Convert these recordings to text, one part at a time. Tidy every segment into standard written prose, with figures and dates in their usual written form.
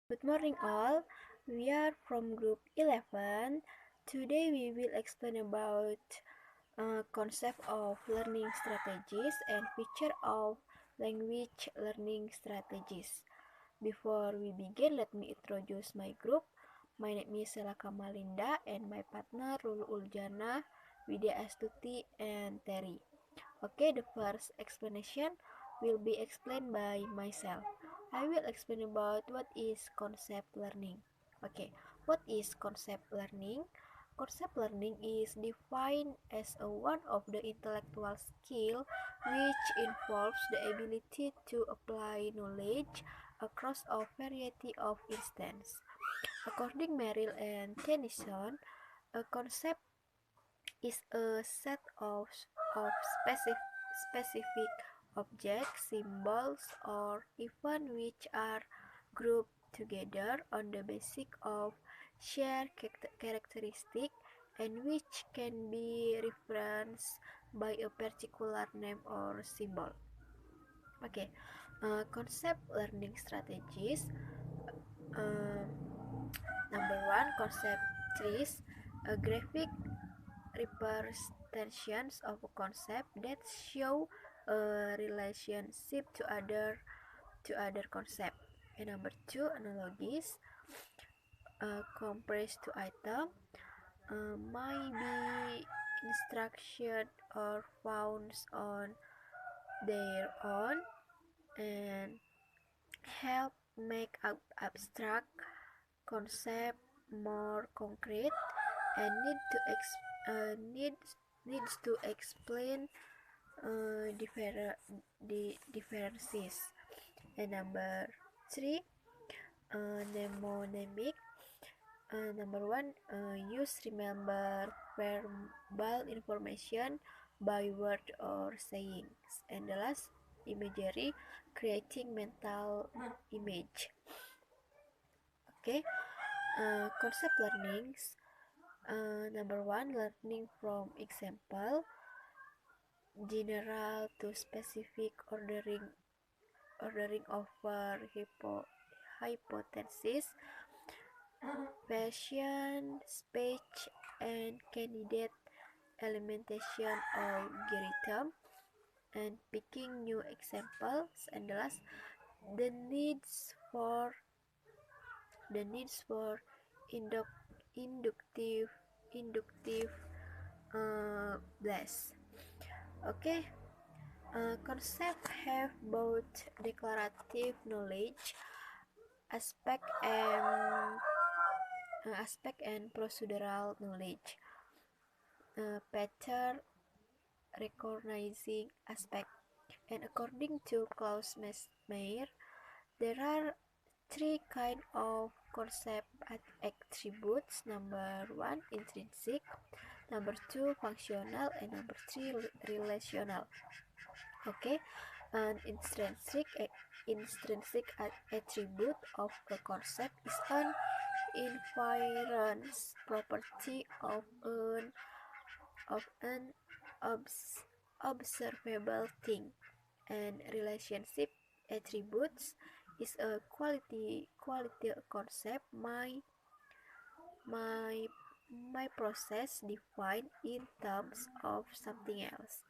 Good morning all, we are from group 11. Today we will explain about concept of learning strategies and feature of language learning strategies. Before we begin, let me introduce my group. My name is Sela Kamalinda and my partner Lulu Uljana, Widya Astuti and Terry. Okay, the first explanation will be explained by myself. I will explain about what is concept learning. Okay, what is concept learning? Concept learning is defined as one of the intellectual skill which involves the ability to apply knowledge across a variety of instances. According Merrill and Tennyson, a concept is a set of specific objects, symbols, or events which are grouped together on the basis of shared characteristic and which can be referenced by a particular name or symbol. Okay, concept learning strategies. Um, Number one, concept trees, a graphic representations of a concept that show a relationship to other concept. And number two, analogies, compressed to item, might be instruction or found on their own and help make abstract concept more concrete and needs to explain the differences. And number three, mnemonic. Number one, use remember verbal information by word or sayings. And the last, imagery, creating mental image. Okay, concept learnings. Number one, learning from example, general to specific ordering over hypothesis, patient speech, and candidate elimination algorithm, and picking new examples. And the last, the needs for inductive inductive blast. Okay, concepts have both declarative knowledge aspect and procedural knowledge, pattern recognizing aspect. And according to Klaus Meyer, there are three kinds of concept attributes. Number one, intrinsic. Number two, functional. And number three, relational. Okay, an intrinsic attribute of a concept is an inherent property of an observable thing, and relationship attributes is a quality concept my my process defined in terms of something else,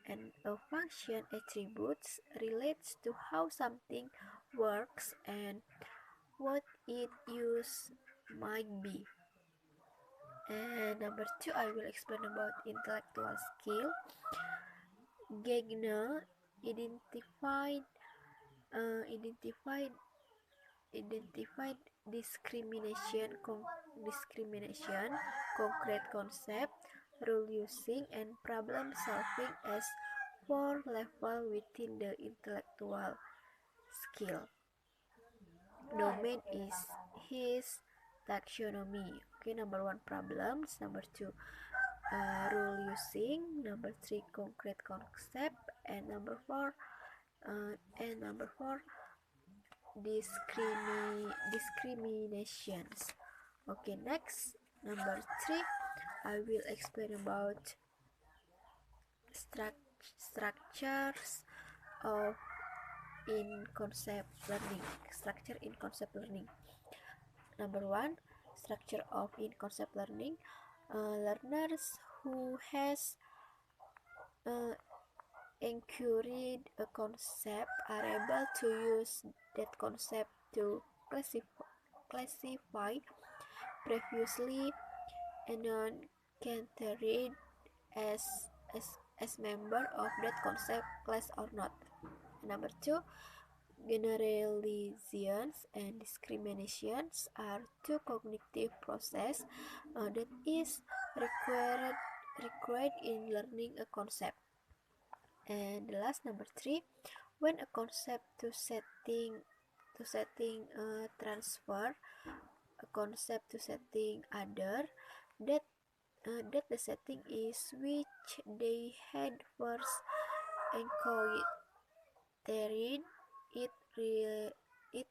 and a function attributes relates to how something works and what its use might be. And number two, I will explain about intellectual skill. Gagner identified uh, identified identified discrimination, concrete concept, rule using, and problem solving as four levels within the intellectual skill. Domain is his taxonomy. Okay, number one, problems. Number two, rule using. Number three, concrete concept. And number four, discriminations. Okay, next, number three, I will explain about structures of in concept learning. Structure in concept learning. Number one, structure of in concept learning. Learners who has encouraged a concept are able to use that concept to classify previously encountered as, as as member of that concept class or not. Number two, generalizations and discriminations are two cognitive process that is required in learning a concept. And the last, number three, when a concept to setting transfer a concept to setting other, that that the setting is which they had first encountered, it re, it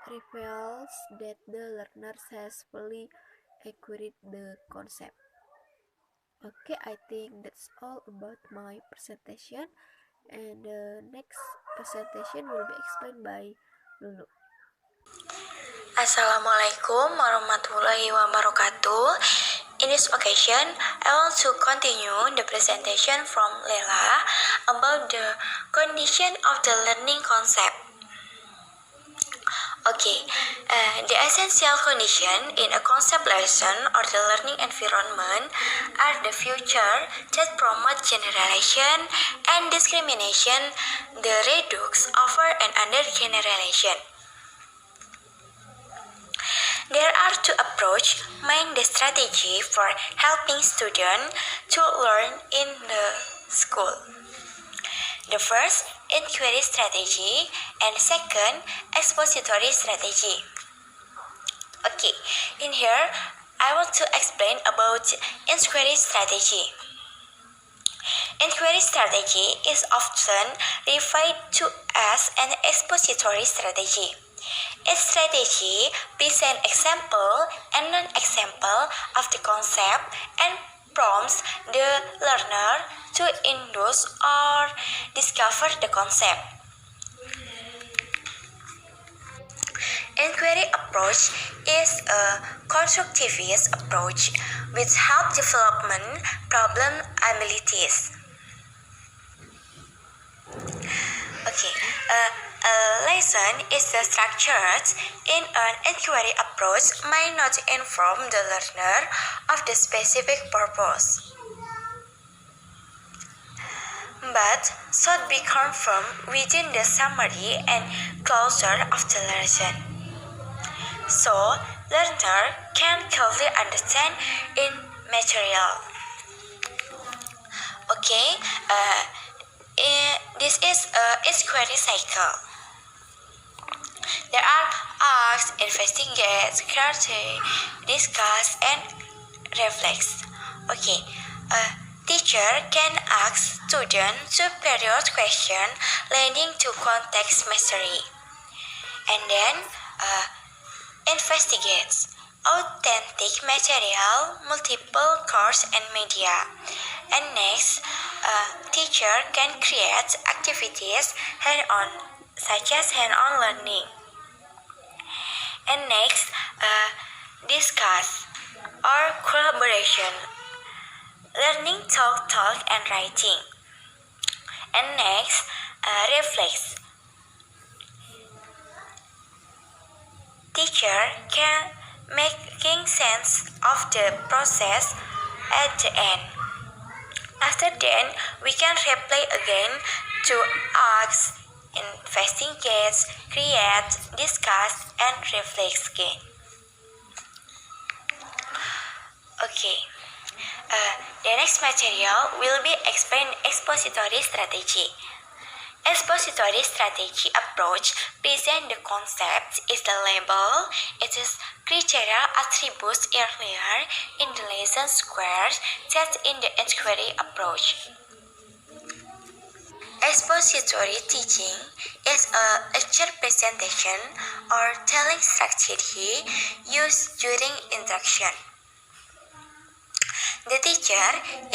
reveals that the learner has fully acquired the concept. Okay, I think that's all about my presentation, and the next presentation will be explained by Lulu. Assalamualaikum warahmatullahi wabarakatuh. In this occasion, I want to continue the presentation from Lela about the condition of the learning concept. Okay, the essential condition in a concept lesson or the learning environment are the features that promote generalization and discrimination, the redux over and under generalization. There are two approaches main the strategy for helping students to learn in the school. The first, inquiry strategy, and second, expository strategy. Okay, in here, I want to explain about inquiry strategy. Inquiry strategy is often referred to as an expository strategy. Its strategy presents example and non-example of the concept and prompts the learner to induce or discover the concept. Inquiry approach is a constructivist approach which helps development problem abilities. Okay, a lesson is structured in an inquiry approach may not inform the learner of the specific purpose, but should be confirmed within the summary and closure of the lesson, so learner can clearly understand in material. Okay, this is an inquiry cycle. There are ask, investigate, critique, discuss, and reflect. Okay, a teacher can ask students superior question leading to context mastery, and then investigates authentic material, multiple course and media. And next, a teacher can create activities hand-on, such as hand-on learning. And next, discuss or collaboration, learning talk, and writing. And next, reflex. Teacher can making sense of the process at the end. After then, we can replay again to ask, investigate, create, discuss, and reflect again. Okay, the next material will be explain expository strategy. Expository strategy approach present the concept is the label, it is criteria attributes earlier in the lesson squares set in the inquiry approach. Expository teaching is a lecture presentation or telling strategy used during instruction. The teacher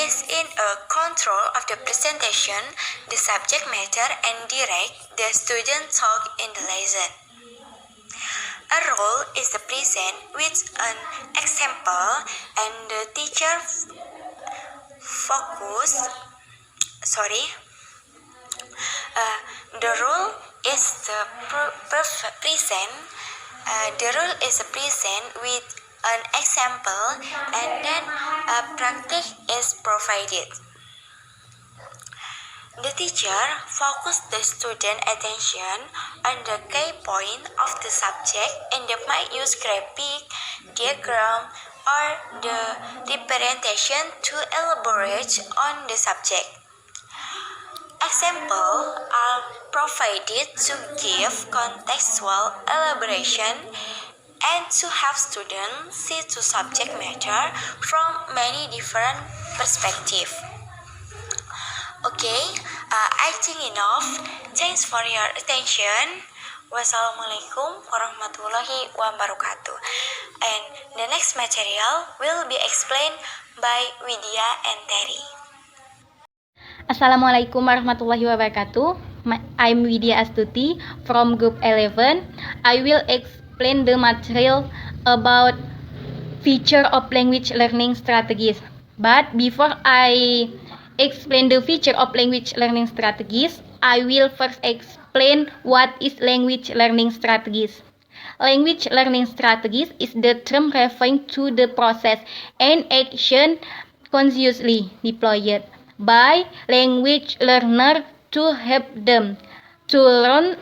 is in control of the presentation, the subject matter, and direct the student talk in the lesson. A role is the present with an example and the teacher focus sorry the role is the present the role is the present with an example and then a practice is provided. The teacher focuses the student attention on the key point of the subject and they might use graphic, diagram, or the representation to elaborate on the subject. Examples are provided to give contextual elaboration and to help students see the subject matter from many different perspectives. Okay, I think enough. Thanks for your attention. Wassalamualaikum warahmatullahi wabarakatuh. And the next material will be explained by Widya and Terry. Assalamualaikum warahmatullahi wabarakatuh. I'm Widya Astuti from Group 11. I will explain the material about feature of language learning strategies. But before I explain the feature of language learning strategies, I will first explain what is language learning strategies. Language learning strategies is the term referring to the process and action consciously deployed by language learner to help them to learn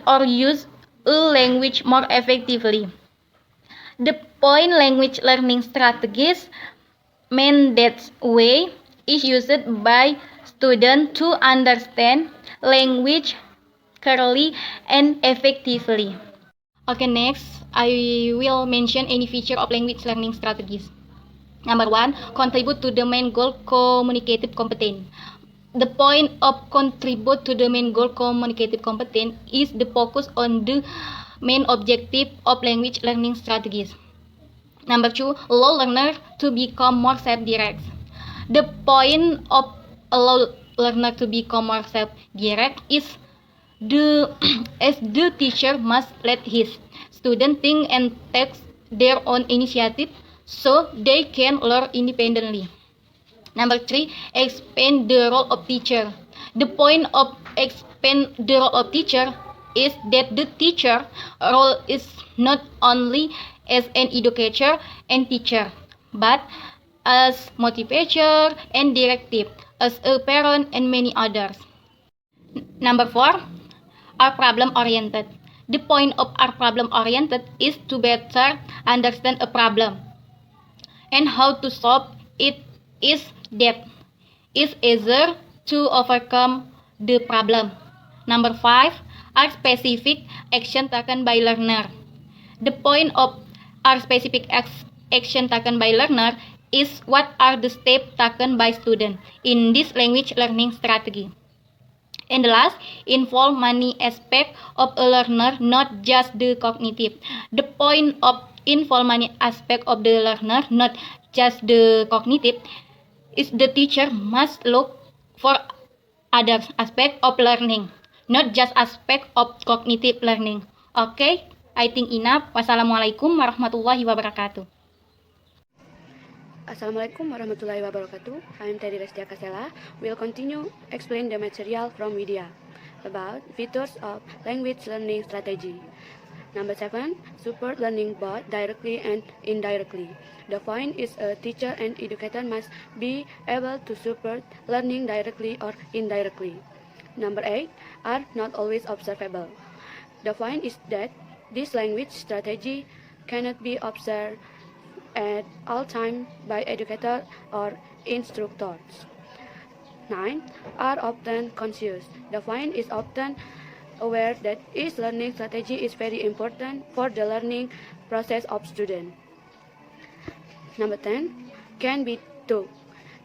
or use a language more effectively. The point language learning strategies mean that way is used by students to understand language clearly and effectively. Okay, next I will mention any feature of language learning strategies. Number 1, contribute to the main goal, communicative competence. The point of contribute to the main goal, communicative competence, is the focus on the main objective of language learning strategies. Number 2, allow learner to become more self-direct. The point of allow learner to become more self-direct is as the teacher must let his student think and take their own initiative so they can learn independently. Number 3, expand the role of teacher. The point of expand the role of teacher is that the teacher role is not only as an educator and teacher, but as motivator and directive, as a parent and many others. Number 4, are problem oriented. The point of are problem oriented is to better understand a problem and how to solve it is that it's easier to overcome the problem. Number 5, are specific action taken by learner. The point of are specific action taken by learner is what are the steps taken by student in this language learning strategy. And the last, involve many aspects of a learner, not just the cognitive. The point of involve many aspects of the learner, not just the cognitive, is the teacher must look for other aspects of learning, not just aspect of cognitive learning. Okay, I think enough. Wassalamualaikum warahmatullahi wabarakatuh. Assalamualaikum warahmatullahi wabarakatuh. I am Teddy Restia Kasela. We'll continue explain the material from Widya about features of language learning strategy. Number 7, support learning both directly and indirectly. The point is a teacher and educator must be able to support learning directly or indirectly. Number 8, are not always observable. The point is that this language strategy cannot be observed at all times by educators or instructors. 9, are often conscious. The point is often aware that each learning strategy is very important for the learning process of students. Number 10, can be taught.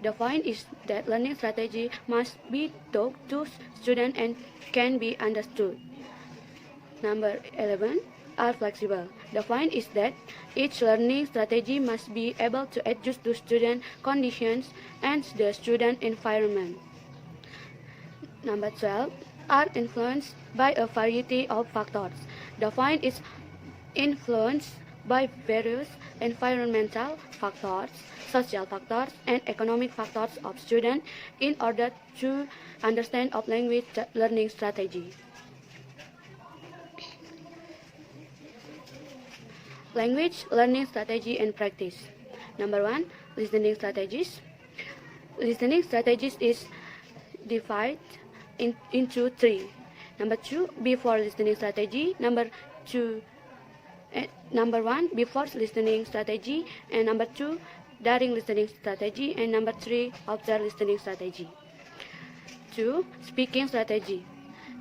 The point is that learning strategy must be taught to students and can be understood. Number 11, are flexible. The point is that each learning strategy must be able to adjust to student conditions and the student environment. Number 12 are influenced by a variety of factors. The point is influenced by various environmental factors, social factors, and economic factors of students in order to understand of language learning strategy. Language learning strategy and practice. Number 1, listening strategies. Listening strategies is divided into 3. Number 2, before listening strategy. Number 1, before listening strategy, and number 2, during listening strategy, and number 3, after listening strategy. 2, speaking strategy.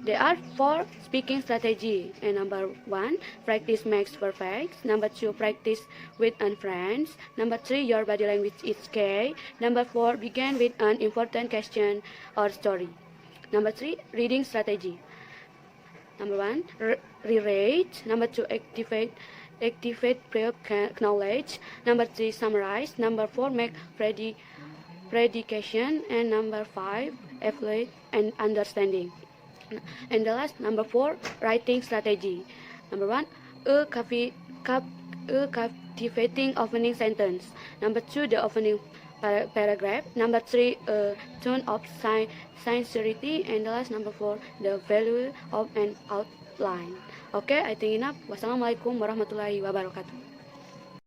There are 4 speaking strategy, and number 1, practice makes perfect. Number 2, practice with friends. Number 3, your body language is key. Number 4, begin with an important question or story. Number 3, reading strategy. Number 1, reread. Number 2, activate prior knowledge. Number 3, summarize. Number 4, make predication. And number 5, evaluate and understanding. And the last, number 4, writing strategy. Number 1, a captivating opening sentence. Number 2, the opening paragraph. Number 3, a tone of sincerity. And the last, number 4, the value of an outline. Okay, I think enough. Wassalamualaikum warahmatullahi wabarakatuh.